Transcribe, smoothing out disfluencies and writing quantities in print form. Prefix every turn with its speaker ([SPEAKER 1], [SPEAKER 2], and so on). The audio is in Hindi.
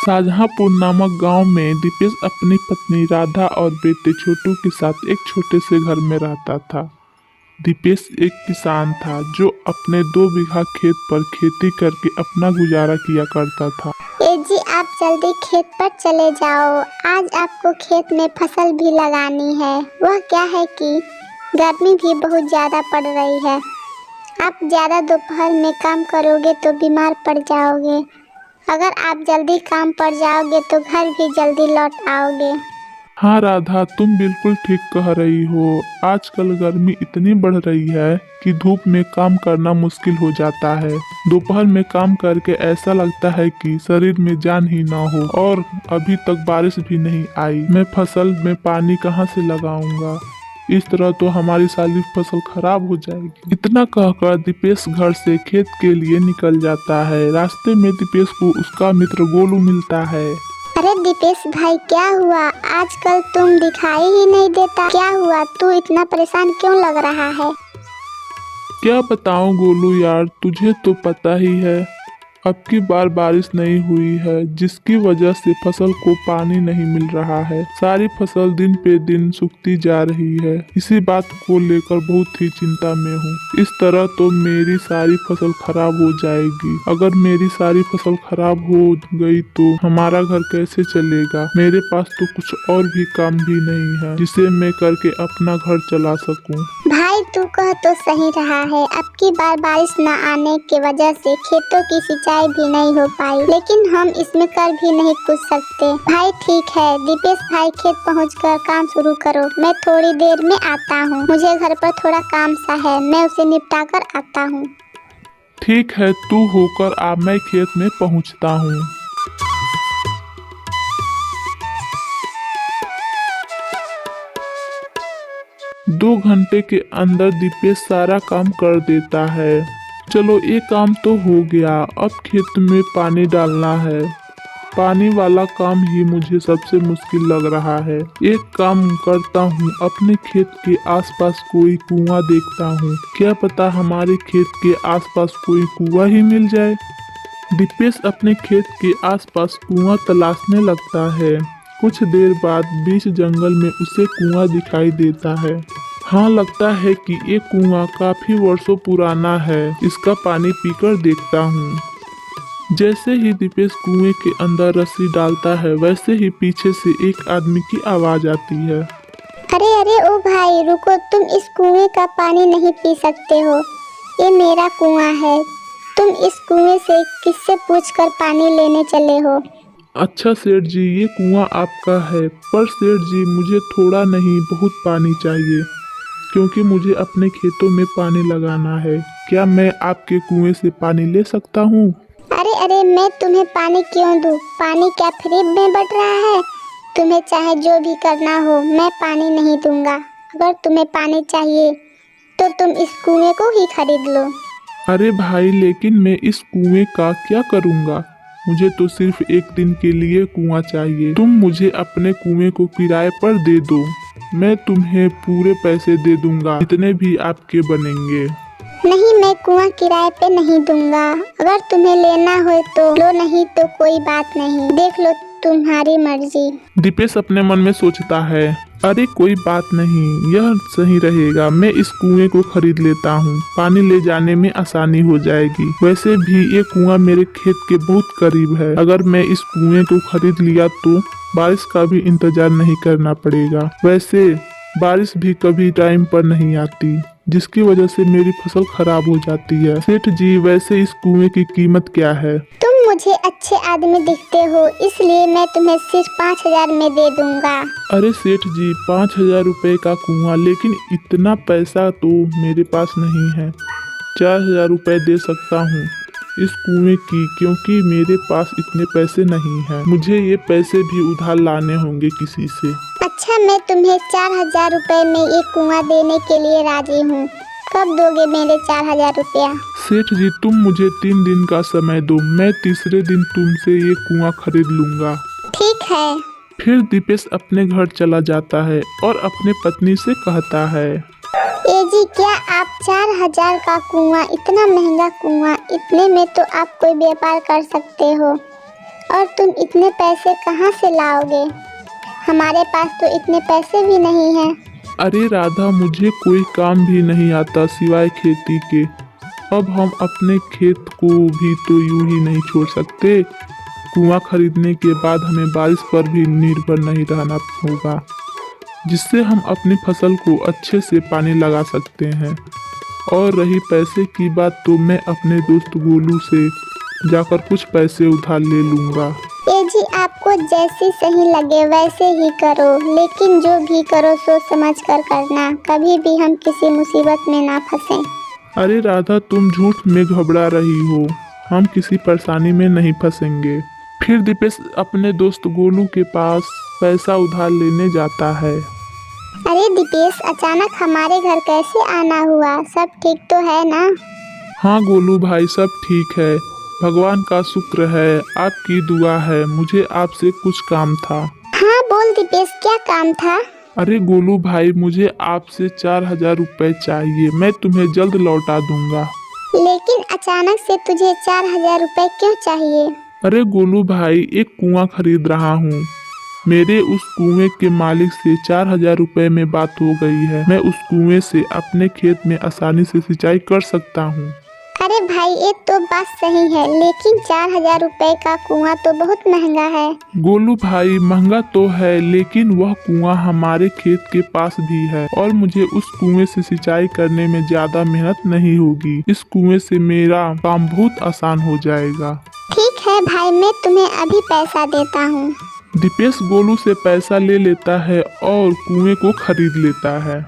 [SPEAKER 1] शाहजहांपुर नामक गांव में दीपेश अपनी पत्नी राधा और बेटे छोटू के साथ एक छोटे से घर में रहता था। दीपेश एक किसान था जो अपने 2 बीघा खेत पर खेती करके अपना गुजारा किया करता था।
[SPEAKER 2] ए जी, आप जल्दी खेत पर चले जाओ। आज आपको खेत में फसल भी लगानी है। वह क्या है कि गर्मी भी बहुत ज़्यादा पड़ रही है। आप ज़्यादा दोपहर में काम करोगे तो बीमार पड़ जाओगे। अगर आप जल्दी काम पर जाओगे तो घर भी जल्दी लौट आओगे।
[SPEAKER 1] हाँ राधा, तुम बिल्कुल ठीक कह रही हो। आजकल गर्मी इतनी बढ़ रही है कि धूप में काम करना मुश्किल हो जाता है। दोपहर में काम करके ऐसा लगता है कि शरीर में जान ही ना हो। और अभी तक बारिश भी नहीं आई। मैं फसल में पानी कहाँ से लगाऊंगा? इस तरह तो हमारी सारी फसल खराब हो जाएगी। इतना कहकर दीपेश घर से खेत के लिए निकल जाता है। रास्ते में दीपेश को उसका मित्र गोलू मिलता है।
[SPEAKER 2] अरे दीपेश भाई, क्या हुआ? आजकल तुम दिखाई ही नहीं देता। क्या हुआ? तू इतना परेशान क्यों लग रहा है?
[SPEAKER 1] क्या बताऊं गोलू यार, तुझे तो पता ही है अब की बार बारिश नहीं हुई है, जिसकी वजह से फसल को पानी नहीं मिल रहा है। सारी फसल दिन पे दिन सूखती जा रही है। इसी बात को लेकर बहुत ही चिंता में हूँ। इस तरह तो मेरी सारी फसल खराब हो जाएगी। अगर मेरी सारी फसल खराब हो गई तो हमारा घर कैसे चलेगा? मेरे पास तो कुछ और भी काम भी नहीं है जिसे मैं करके अपना घर चला सकूं।
[SPEAKER 2] भाई, तू कह तो सही रहा है। अब की बार बारिश न आने की वजह से खेतों की सिंचाई भी नहीं हो पाई, लेकिन हम इसमें कर भी नहीं कुछ सकते। भाई ठीक है, दीपेश भाई खेत पहुंचकर काम शुरू करो। मैं थोड़ी देर में आता हूं। मुझे घर पर थोड़ा काम सा है, मैं उसे निपटा कर आता हूं।
[SPEAKER 1] ठीक है, तू होकर आ, मैं खेत में पहुंचता हूँ। 2 घंटे के अंदर दीपेश सारा काम कर देता है। चलो ये काम तो हो गया। अब खेत में पानी डालना है। पानी वाला काम ही मुझे सबसे मुश्किल लग रहा है। एक काम करता हूँ, अपने खेत के आसपास कोई कुआं देखता हूँ। क्या पता हमारे खेत के आसपास कोई कुआं ही मिल जाए। दीपेश अपने खेत के आसपास कुआं तलाशने लगता है। कुछ देर बाद बीच जंगल में उसे कुआं दिखाई देता है। हाँ, लगता है कि ये कुआं काफी वर्षों पुराना है। इसका पानी पीकर देखता हूँ। जैसे ही दीपेश कुएं के अंदर रस्सी डालता है, वैसे ही पीछे से एक आदमी की आवाज आती है।
[SPEAKER 2] अरे अरे ओ भाई, रुको, तुम इस कुएं का पानी नहीं पी सकते हो। ये मेरा कुआं है। तुम इस कुएं से किससे पूछकर पानी लेने चले हो?
[SPEAKER 1] अच्छा सेठ जी, ये कुआं आपका है, पर सेठ जी मुझे थोड़ा नहीं बहुत पानी चाहिए, क्योंकि मुझे अपने खेतों में पानी लगाना है। क्या मैं आपके कुएं से पानी ले सकता हूँ?
[SPEAKER 2] अरे अरे, मैं तुम्हें पानी क्यों दूँ? पानी क्या फ्री में बट रहा है? तुम्हें चाहे जो भी करना हो, मैं पानी नहीं दूंगा। अगर तुम्हें पानी चाहिए तो तुम इस कुएं को ही खरीद लो।
[SPEAKER 1] अरे भाई, लेकिन मैं इस कुएं का क्या करूँगा? मुझे तो सिर्फ 1 दिन के लिए कुआं चाहिए। तुम मुझे अपने कुएं को किराए पर दे दो। मैं तुम्हें पूरे पैसे दे दूंगा, जितने भी आपके बनेंगे।
[SPEAKER 2] नहीं, मैं कुआं किराए पे नहीं दूंगा। अगर तुम्हें लेना हो तो लो, नहीं तो कोई बात नहीं। देख लो, तुम्हारी मर्जी।
[SPEAKER 1] दीपेश अपने मन में सोचता है, अरे कोई बात नहीं, यह सही रहेगा। मैं इस कुएं को खरीद लेता हूँ। पानी ले जाने में आसानी हो जाएगी। वैसे भी ये कुआं मेरे खेत के बहुत करीब है। अगर मैं इस कुएं को खरीद लिया तो बारिश का भी इंतजार नहीं करना पड़ेगा। वैसे बारिश भी कभी टाइम पर नहीं आती, जिसकी वजह से मेरी फसल खराब हो जाती है। सेठ जी, वैसे इस कुएं की कीमत क्या है?
[SPEAKER 2] तुम मुझे अच्छे आदमी दिखते हो, इसलिए मैं तुम्हें सिर्फ 5000 में दे दूंगा।
[SPEAKER 1] अरे सेठ जी, 5000 रुपए का कुआं, लेकिन इतना पैसा तो मेरे पास नहीं है। 4000 रुपए दे सकता हूँ इस कुएं की, क्योंकि मेरे पास इतने पैसे नहीं हैं। मुझे ये पैसे भी उधार लाने होंगे किसी से।
[SPEAKER 2] अच्छा, मैं तुम्हें 4000 रुपए में ये कुआं देने के लिए राजी हूँ। कब दोगे मेरे 4000 रुपया?
[SPEAKER 1] सेठ जी, तुम मुझे 3 दिन का समय दो। मैं तीसरे दिन तुमसे ये कुआं खरीद लूंगा।
[SPEAKER 2] ठीक है।
[SPEAKER 1] फिर दीपेश अपने घर चला जाता है और अपने पत्नी से कहता है,
[SPEAKER 2] ए जी, क्या आप 4,000 का कुआं, इतना महंगा कुआं, इतने में तो आप कोई व्यापार कर सकते हो। और तुम इतने पैसे कहाँ से लाओगे? हमारे पास तो इतने पैसे भी नहीं हैं।
[SPEAKER 1] अरे राधा, मुझे कोई काम भी नहीं आता सिवाय खेती के। अब हम अपने खेत को भी तो यूं ही नहीं छोड़ सकते। कुआं खरीदने के बाद हमें बारिश पर भी निर्भर नहीं रहना होगा, जिससे हम अपनी फसल को अच्छे से पानी लगा सकते हैं। और रही पैसे की बात, तो मैं अपने दोस्त गोलू से जाकर कुछ पैसे उधार ले लूँगा।
[SPEAKER 2] ए जी, आपको जैसी सही लगे वैसे ही करो, लेकिन जो भी करो सोच समझ कर करना, कभी भी हम किसी मुसीबत में ना फंसें।
[SPEAKER 1] अरे राधा, तुम झूठ में घबरा रही हो, हम किसी परेशानी में नहीं फंसेंगे। फिर दीपेश अपने दोस्त गोलू के पास पैसा उधार लेने जाता है।
[SPEAKER 2] अरे दीपेश, अचानक हमारे घर कैसे आना हुआ? सब ठीक तो है ना?
[SPEAKER 1] हाँ गोलू भाई, सब ठीक है, भगवान का शुक्र है, आपकी दुआ है। मुझे आपसे कुछ काम था।
[SPEAKER 2] हाँ बोल दीपेश, क्या काम था?
[SPEAKER 1] अरे गोलू भाई, मुझे आपसे 4,000 रुपये चाहिए, मैं तुम्हें जल्द लौटा दूंगा।
[SPEAKER 2] लेकिन अचानक से तुझे 4,000 रुपए क्यों चाहिए?
[SPEAKER 1] अरे गोलू भाई, एक कुआं खरीद रहा हूँ। मेरे उस कुएं के मालिक से 4,000 रुपये में बात हो गई है। मैं उस कुएं से अपने खेत में आसानी से सिंचाई कर सकता हूँ।
[SPEAKER 2] अरे भाई, ये तो बात सही है, लेकिन 4,000 रुपए का कुआं तो बहुत महंगा है।
[SPEAKER 1] गोलू भाई, महंगा तो है, लेकिन वह कुआं हमारे खेत के पास भी है और मुझे उस कुएं से सिंचाई करने में ज्यादा मेहनत नहीं होगी। इस कुएं से मेरा काम बहुत आसान हो जाएगा।
[SPEAKER 2] ठीक है भाई, मैं तुम्हें अभी पैसा देता हूँ।
[SPEAKER 1] दीपेश गोलू से पैसा ले लेता है और कुएं को खरीद लेता है।